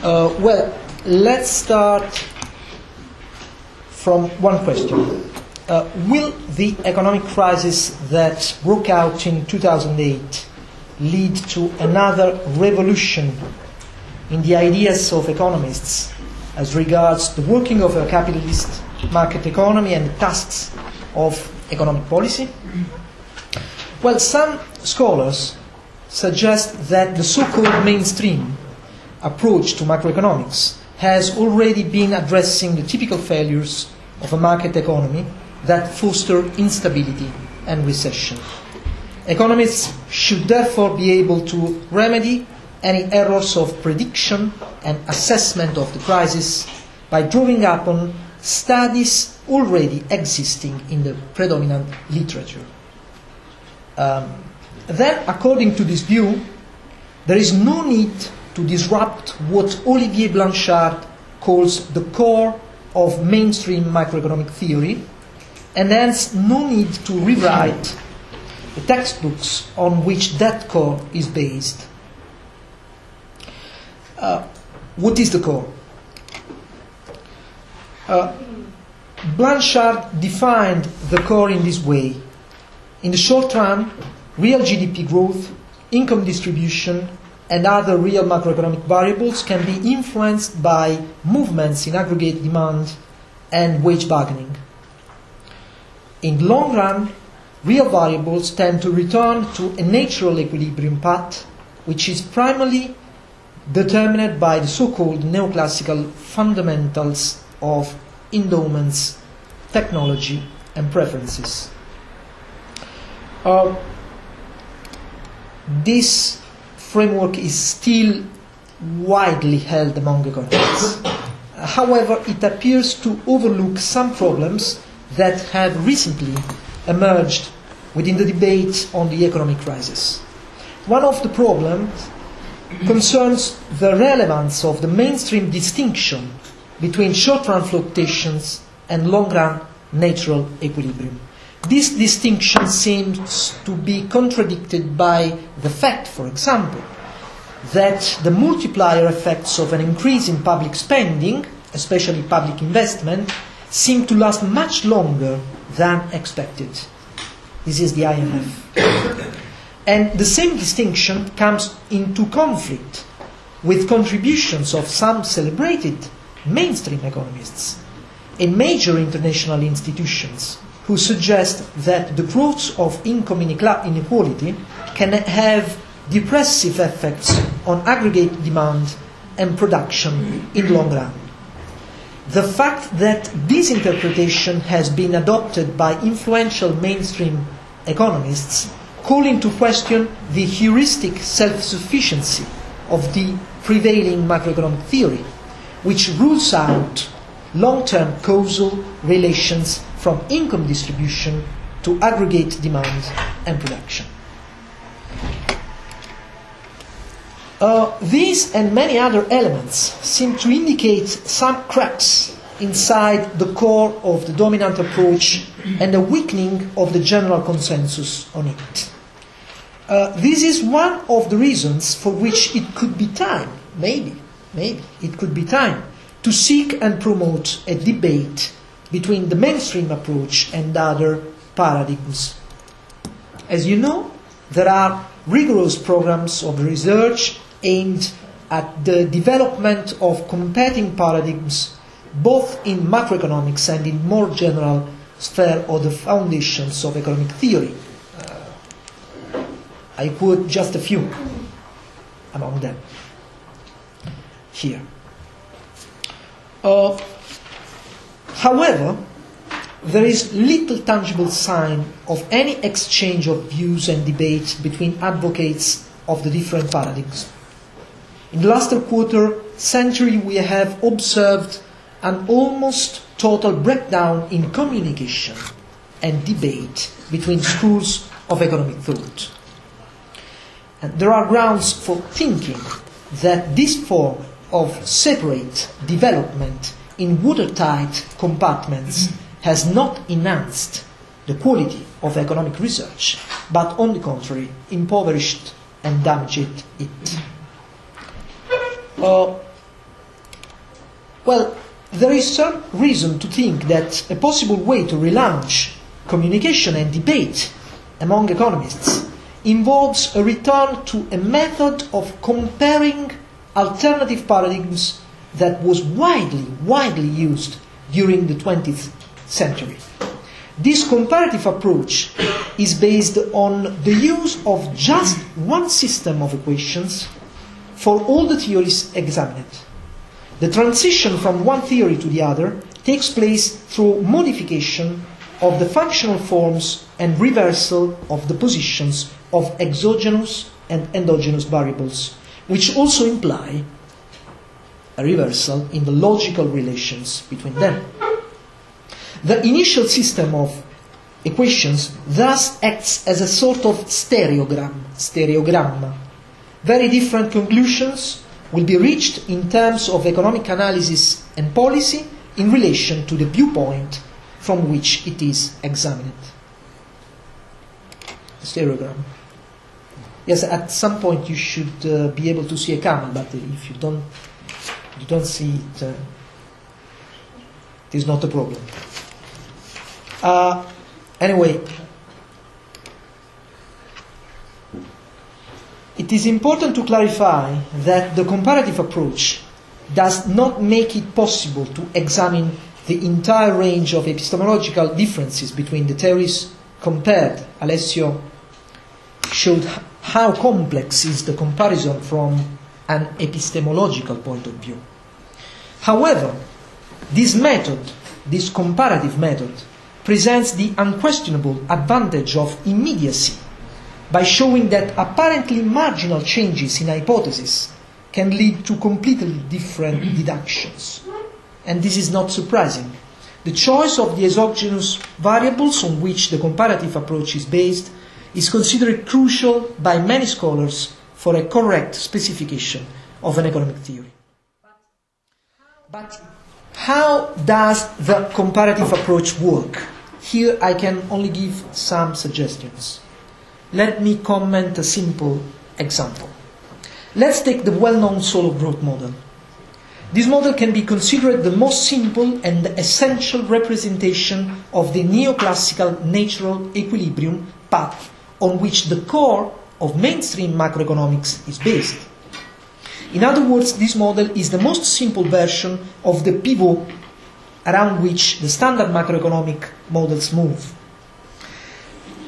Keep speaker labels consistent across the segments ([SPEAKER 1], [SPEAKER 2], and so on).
[SPEAKER 1] Well, let's start from one question. Will the economic crisis that broke out in 2008 lead to another revolution in the ideas of economists as regards the working of a capitalist market economy and the tasks of economic policy? Well, some scholars suggest that the so-called mainstream approach to macroeconomics has already been addressing the typical failures of a market economy that foster instability and recession. Economists should therefore be able to remedy any errors of prediction and assessment of the crisis by drawing upon studies already existing in the predominant literature. Then, according to this view, there is no need to disrupt what Olivier Blanchard calls the core of mainstream macroeconomic theory, and hence no need to rewrite the textbooks on which that core is based. What is the core? Blanchard defined the core in this way. In the short run, real GDP growth, income distribution, and other real macroeconomic variables can be influenced by movements in aggregate demand and wage bargaining. In the long run, real variables tend to return to a natural equilibrium path, which is primarily determined by the so-called neoclassical fundamentals of endowments, technology, and preferences. This framework is still widely held among economists. However, it appears to overlook some problems that have recently emerged within the debate on the economic crisis. One of the problems concerns the relevance of the mainstream distinction between short-run fluctuations and long-run natural equilibrium. This distinction seems to be contradicted by the fact, for example, that the multiplier effects of an increase in public spending, especially public investment, seem to last much longer than expected. This is the IMF. And the same distinction comes into conflict with contributions of some celebrated mainstream economists in major international institutions who suggest that the growth of income inequality can have depressive effects on aggregate demand and production in the long run. The fact that this interpretation has been adopted by influential mainstream economists call into question the heuristic self-sufficiency of the prevailing macroeconomic theory, which rules out long-term causal relations from income distribution to aggregate demand and production. These and many other elements seem to indicate some cracks inside the core of the dominant approach and a weakening of the general consensus on it. This is one of the reasons for which it could be time, maybe it could be time to seek and promote a debate between the mainstream approach and other paradigms. As you know, there are rigorous programs of research aimed at the development of competing paradigms both in macroeconomics and in more general sphere of the foundations of economic theory. I quote just a few among them here. However, there is little tangible sign of any exchange of views and debate between advocates of the different paradigms. In the last quarter century, we have observed an almost total breakdown in communication and debate between schools of economic thought. And there are grounds for thinking that this form of separate development in watertight compartments has not enhanced the quality of economic research, but on the contrary, impoverished and damaged it. Well, there is some reason to think that a possible way to relaunch communication and debate among economists involves a return to a method of comparing alternative paradigms that was widely used during the 20th century. This comparative approach is based on the use of just one system of equations for all the theories examined. The transition from one theory to the other takes place through modification of the functional forms and reversal of the positions of exogenous and endogenous variables, which also imply a reversal in the logical relations between them. The initial system of equations thus acts as a sort of stereogramma. Very different conclusions will be reached in terms of economic analysis and policy in relation to the viewpoint from which it is examined. Stereogram. Yes, at some point you should be able to see a camel, but if you don't see it, it is not a problem. Anyway, it is important to clarify that the comparative approach does not make it possible to examine the entire range of epistemological differences between the theories compared. Alessio showed how complex is the comparison from an epistemological point of view. However, this method, this comparative method, presents the unquestionable advantage of immediacy by showing that apparently marginal changes in hypotheses can lead to completely different deductions. And this is not surprising. The choice of the exogenous variables on which the comparative approach is based is considered crucial by many scholars for a correct specification of an economic theory. But how does the comparative approach work? Here I can only give some suggestions. Let me comment a simple example. Let's take the well-known solo growth model. This model can be considered the most simple and essential representation of the neoclassical natural equilibrium path on which the core of mainstream macroeconomics is based. In other words, this model is the most simple version of the pivot around which the standard macroeconomic models move.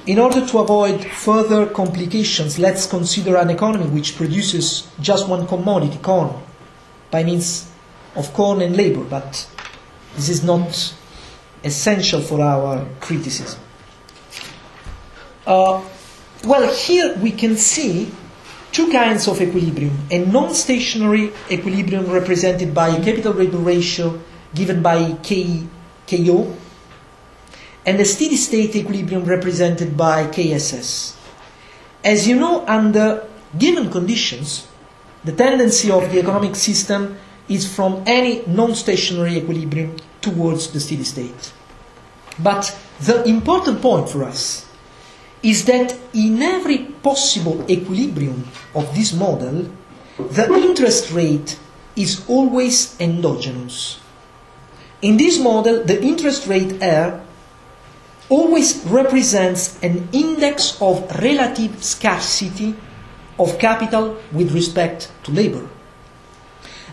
[SPEAKER 1] In order to avoid further complications, let's consider an economy which produces just one commodity, corn, by means of corn and labor, but this is not essential for our criticism. Well, here we can see two kinds of equilibrium: a non-stationary equilibrium represented by a capital labor ratio given by KO, and a steady-state equilibrium represented by KSS. As you know, under given conditions, the tendency of the economic system is from any non-stationary equilibrium towards the steady state. But the important point for us is that in every possible equilibrium of this model, the interest rate is always endogenous. In this model, the interest rate R always represents an index of relative scarcity of capital with respect to labor.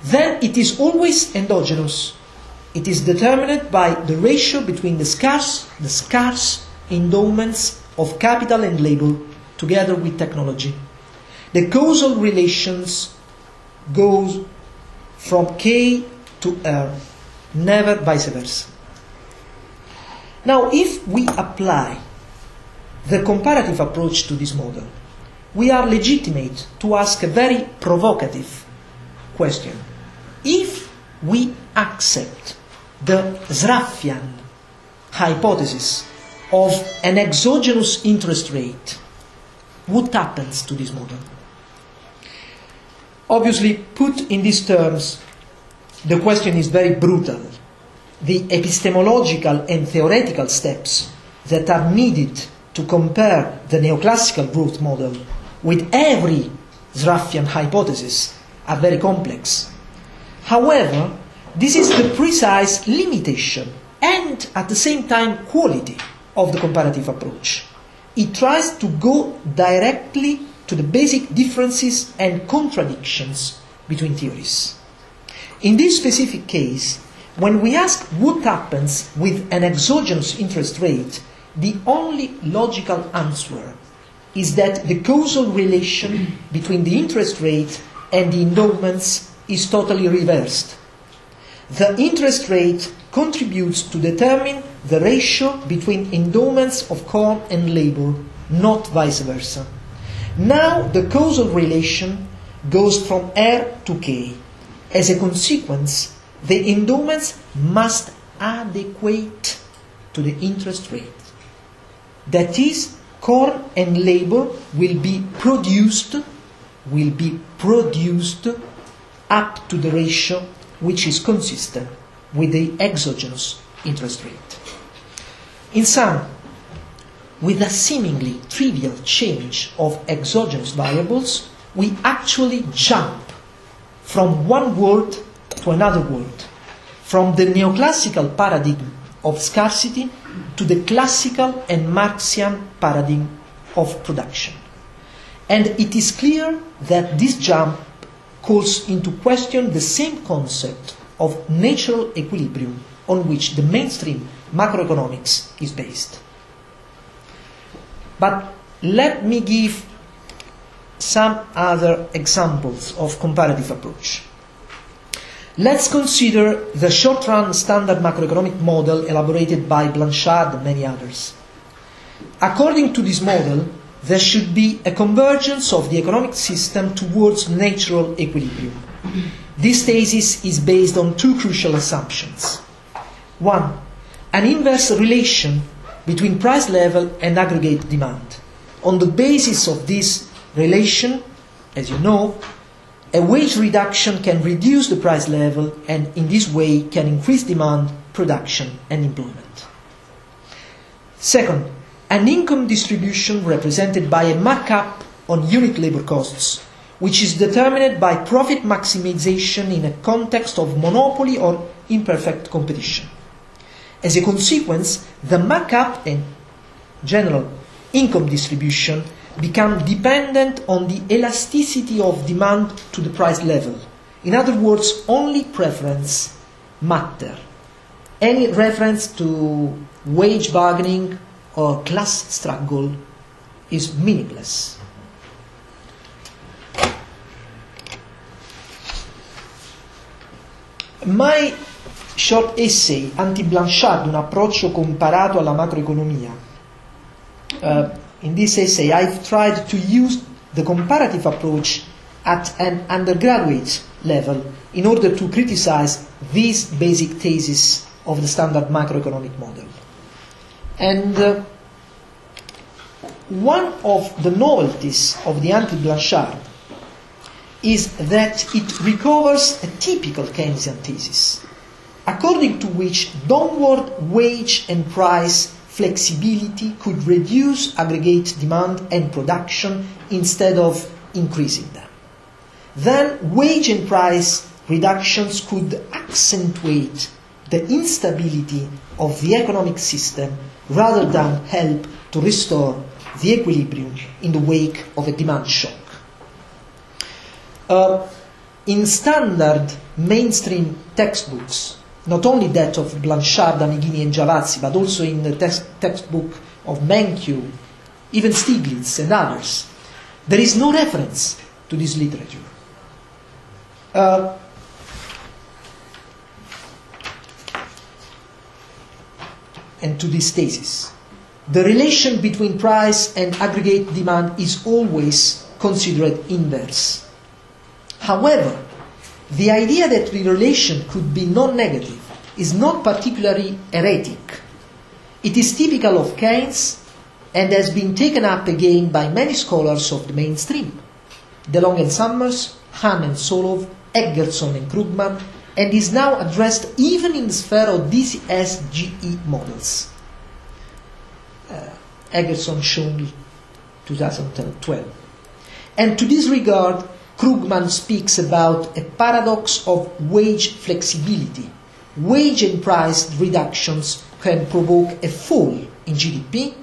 [SPEAKER 1] Then it is always endogenous. It is determined by the ratio between the scarce endowments of capital and labor together with technology. The causal relations goes from K to R, never vice versa. Now, if we apply the comparative approach to this model, we are legitimate to ask a very provocative question. If we accept the Sraffian hypothesis of an exogenous interest rate, what happens to this model? Obviously, put in these terms, the question is very brutal. The epistemological and theoretical steps that are needed to compare the neoclassical growth model with every Sraffian hypothesis are very complex. However, This is the precise limitation and at the same time quality of the comparative approach. It tries to go directly to the basic differences and contradictions between theories. In this specific case, when we ask what happens with an exogenous interest rate, the only logical answer is that the causal relation between the interest rate and the endowments is totally reversed. The interest rate contributes to determine the ratio between endowments of corn and labor, not vice versa. Now the causal relation goes from R to K. As a consequence, the endowments must adequate to the interest rate. That is, corn and labor will be produced up to the ratio which is consistent with the exogenous interest rate. In sum, with a seemingly trivial change of exogenous variables, we actually jump from one world to another world, from the neoclassical paradigm of scarcity to the classical and Marxian paradigm of production. And it is clear that this jump calls into question the same concept of natural equilibrium on which the mainstream macroeconomics is based. But let me give some other examples of comparative approach. Let's consider the short-run standard macroeconomic model elaborated by Blanchard and many others. According to this model, there should be a convergence of the economic system towards natural equilibrium. This thesis is based on two crucial assumptions. One, an inverse relation between price level and aggregate demand. On the basis of this relation, as you know, a wage reduction can reduce the price level and in this way can increase demand, production and employment. Second, an income distribution represented by a markup on unit labor costs, which is determined by profit maximization in a context of monopoly or imperfect competition. As a consequence, the markup and general income distribution become dependent on the elasticity of demand to the price level. In other words, only preference matter. Any reference to wage bargaining or class struggle is meaningless. My short essay, Anti-Blanchard, un approccio comparato alla macroeconomia. In this essay, I've tried to use the comparative approach at an undergraduate level in order to criticize these basic theses of the standard macroeconomic model. And one of the novelties of the Anti-Blanchard is that it recovers a typical Keynesian thesis, according to which downward wage and price flexibility could reduce aggregate demand and production instead of increasing them. Then wage and price reductions could accentuate the instability of the economic system rather than help to restore the equilibrium in the wake of a demand shock. In standard mainstream textbooks, not only that of Blanchard, Amighini and Giavazzi, but also in the textbook of Menkyu, even Stiglitz and others, there is no reference to this literature. And to this thesis. The relation between price and aggregate demand is always considered inverse. However, the idea that the relation could be non-negative is not particularly heretic. It is typical of Keynes and has been taken up again by many scholars of the mainstream. DeLong and Summers, Hahn and Solov, Eggerson and Krugman, and is now addressed even in the sphere of DCS-GE models. Eggerson shown 2012. And to this regard, Krugman speaks about a paradox of wage flexibility. Wage and price reductions can provoke a fall in GDP,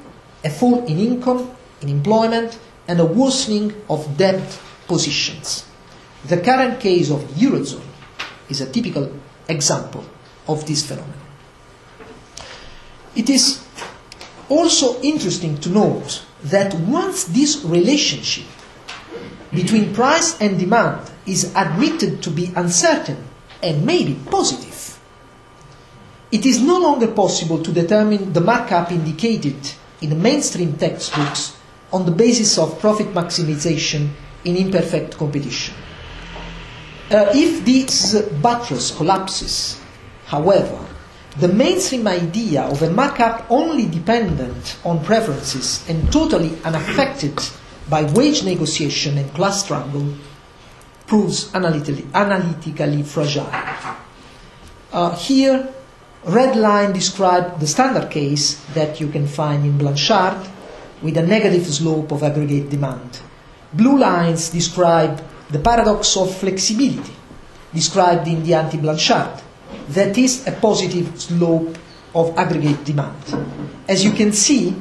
[SPEAKER 1] a fall in income, in employment, and a worsening of debt positions. The current case of the Eurozone is a typical example of this phenomenon. It is also interesting to note that once this relationship between price and demand is admitted to be uncertain and maybe positive, it is no longer possible to determine the markup indicated in the mainstream textbooks on the basis of profit maximization in imperfect competition. If this buttress collapses, however, the mainstream idea of a markup only dependent on preferences and totally unaffected by wage negotiation and class struggle proves analytically fragile. Here, red line describes the standard case that you can find in Blanchard with a negative slope of aggregate demand. Blue lines describe the paradox of flexibility described in the Anti-Blanchard, that is a positive slope of aggregate demand. As you can see,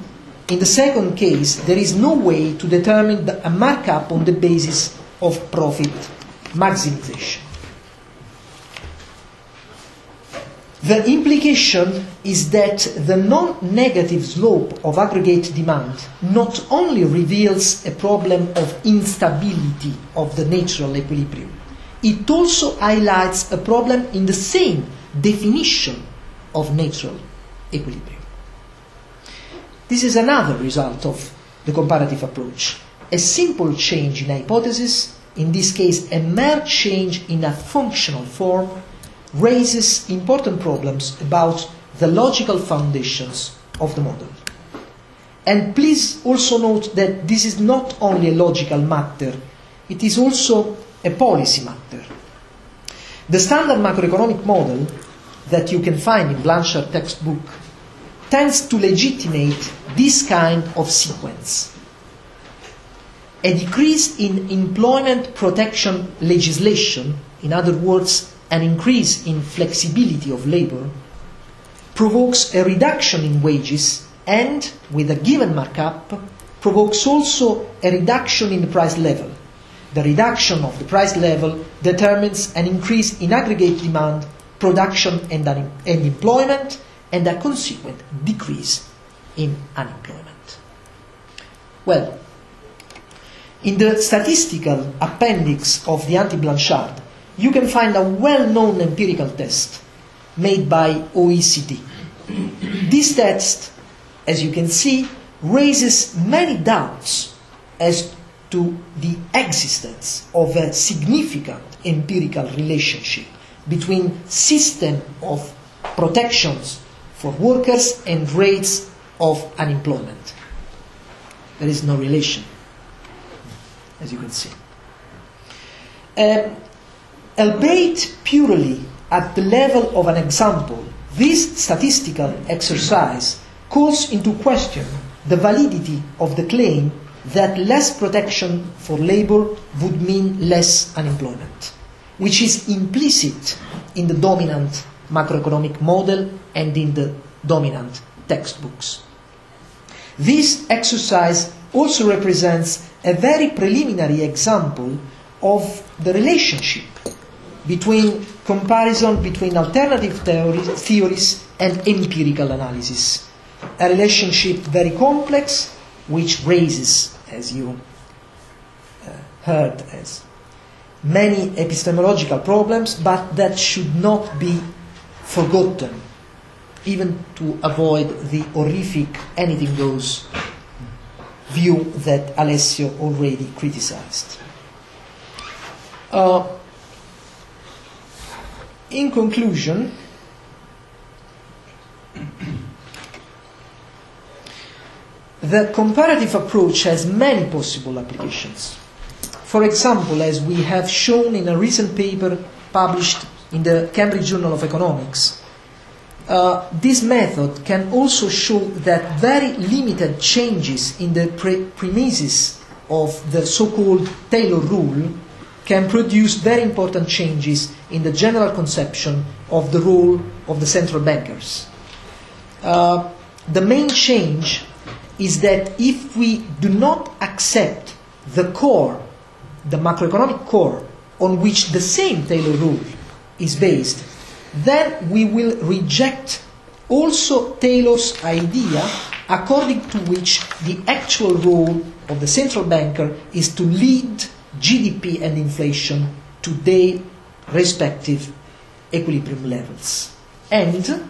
[SPEAKER 1] in the second case, there is no way to determine a markup on the basis of profit maximization. The implication is that the non-negative slope of aggregate demand not only reveals a problem of instability of the natural equilibrium, it also highlights a problem in the same definition of natural equilibrium. This is another result of the comparative approach. A simple change in hypothesis, in this case a mere change in a functional form, raises important problems about the logical foundations of the model. And please also note that this is not only a logical matter, it is also a policy matter. The standard macroeconomic model that you can find in Blanchard textbook tends to legitimate this kind of sequence. A decrease in employment protection legislation, in other words, an increase in flexibility of labor, provokes a reduction in wages and, with a given markup, provokes also a reduction in the price level. The reduction of the price level determines an increase in aggregate demand, production and employment, and a consequent decrease in unemployment. Well, in the statistical appendix of the Anti-Blanchard, you can find a well-known empirical test made by OECD. This test, as you can see, raises many doubts as to the existence of a significant empirical relationship between system of protections for workers and rates of unemployment. There is no relation, as you can see. Albeit purely at the level of an example, this statistical exercise calls into question the validity of the claim that less protection for labor would mean less unemployment, which is implicit in the dominant macroeconomic model and in the dominant textbooks. This exercise also represents a very preliminary example of the relationship between comparison between alternative theories and empirical analysis. A relationship very complex, which raises, as you heard, as many epistemological problems, but that should not be forgotten, even to avoid the horrific anything goes view that Alessio already criticized. In conclusion, the comparative approach has many possible applications. For example, as we have shown in a recent paper published in the Cambridge Journal of Economics, this method can also show that very limited changes in the premises of the so-called Taylor rule can produce very important changes in the general conception of the role of the central bankers. The main change is that if we do not accept the core, the macroeconomic core, on which the same Taylor rule is based, then we will reject also Taylor's idea according to which the actual role of the central banker is to lead GDP and inflation to their respective equilibrium levels. And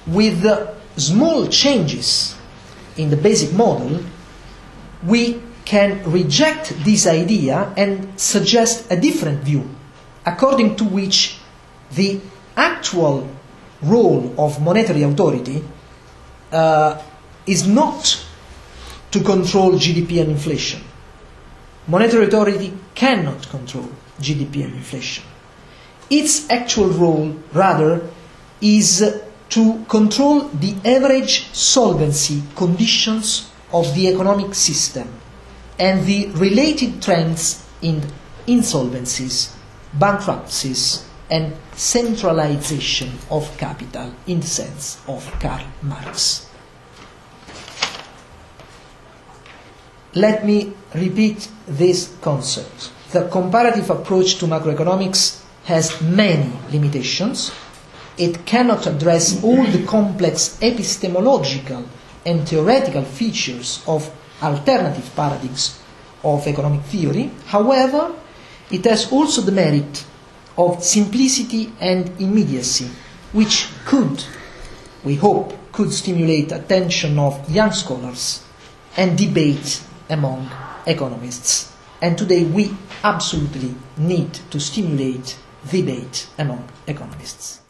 [SPEAKER 1] with the small changes in the basic model, we can reject this idea and suggest a different view, according to which the actual role of monetary authority is not to control GDP and inflation. Monetary authority cannot control GDP and inflation. Its actual role, rather, is to control the average solvency conditions of the economic system and the related trends in insolvencies, bankruptcies, and centralization of capital in the sense of Karl Marx. Let me repeat this concept. The comparative approach to macroeconomics has many limitations. It cannot address all the complex epistemological and theoretical features of alternative paradigms of economic theory. However, it has also the merit of simplicity and immediacy, which could, we hope, could stimulate attention of young scholars and debate among economists. And today we absolutely need to stimulate debate among economists.